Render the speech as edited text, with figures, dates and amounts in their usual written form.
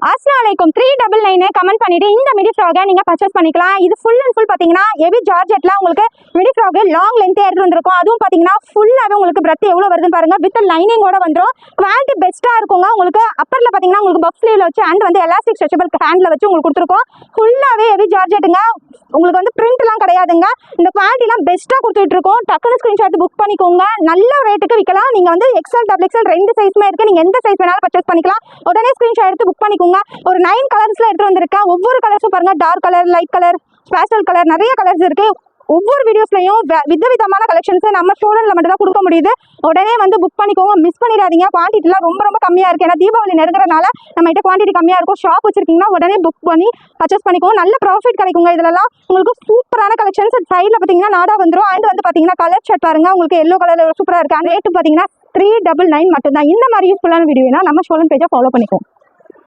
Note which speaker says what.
Speaker 1: அஸ்ஸலாமு அலைக்கும் 399 கமெண்ட் பண்ணிட்டு இந்த மிடி ஃப்ராகை நீங்க பர்ச்சேஸ் பண்ணிக்கலாம். இது ஃபுல் அண்ட் ஃபுல் பாத்தீங்கன்னா ஹெவி ஜார்ஜெட்ல உங்களுக்கு மிடி ஃப்ராக் லாங் லென்த் எடுத்து வந்திருக்கும். அதுவும் பாத்தீங்கன்னா ஃபுல்லாவே உங்களுக்கு பிரெத் எவ்வளவு வருதுன்னு பாருங்க. வித் லைனிங்கோட வந்துரும். குவாலிட்டி பெஸ்டா இருக்குங்க. உங்களுக்கு அப்பர்ல பாத்தீங்கன்னா உங்களுக்கு பஃப் ஸ்லீவ்ல வச்சு அண்ட் வந்து எலாஸ்டிக் ஸ்ட்ரெச்சபிள் ஹேண்ட்ல வச்சு உங்களுக்கு கொடுத்துருக்கோம். ஃபுல்லாவே ஹெவி ஜார்ஜெட்டுங்க. உங்களுக்கு வந்து பிரிண்ட் எல்லாம் கிடையாதுங்க. இந்த குவாலிட்டி எல்லாம் பெஸ்டா கொடுத்துட்டு இருக்கோம். டக்குனு ஸ்கிரீன்ஷாட் புக் பண்ணிக்கோங்க. நல்ல ரேட்டுக்கு விற்கலாம். நீங்க வந்து எக்ஸ்எல் டபுள் எக்ஸ்எல் ரெண்டு சைஸ்மே இருக்கு. நீங்க எந்த சைஸ் வேணாலும் பர்ச்சேஸ் பண்ணிக்கலாம். உடனே ஸ்கிரீன்ஷாட் எடுத்து புக் பண்ணிக்கோங்க. ஒரு 9 கலர்ஸ்ல எடுத்து வந்திருக்கேன். ஒவ்வொரு கலர்ஸும் பாருங்க. Dark colour, light colour, pastel colour, நிறைய கலர்ஸ் இருக்கு. ஒவ்வொரு வீடியோஸ்லயும் விதவிதமான கலெக்ஷன்ஸ் நம்ம ஸ்டூடெண்ட்ல மட்டும் தான் கொடுக்க முடியுது. உடனே வந்து புக் பண்ணிக்கோங்க. மிஸ் பண்ணிடாதீங்க. குவான்டிட்டிலாம் ரொம்ப கம்மியா இருக்கு. ஏன்னா தீபாவளி நெருங்குறதுனால நம்ம கிட்ட குவான்டிட்டி கம்மியா இருக்கும். ஷாப் வச்சிருக்கீங்கன்னா உடனே புக் பண்ணி பர்ச்சேஸ் பண்ணிக்கோங்க. நல்ல ப்ராஃபிட் கிடைக்குங்க. இதெல்லாம் உங்களுக்கு சூப்பரான கலெக்ஷன்ஸ். சைட்ல பாத்தீங்கன்னா நாடா வந்துடும். அண்ட் வந்து பாத்தீங்கன்னா கலர் ஷர்ட் பாருங்க. உங்களுக்கு எல்லோ கலர் சூப்பரா இருக்கு. அந்த ரேட்டு பாத்தீங்கன்னா 399 மட்டும் தான். இந்த மாதிரி யூஸ்ஃபுல்லான வீடியோனா நம்ம ஸ்டூடெண்ட் பேஜை ஃபாலோ பண்ணிக்கோங்க.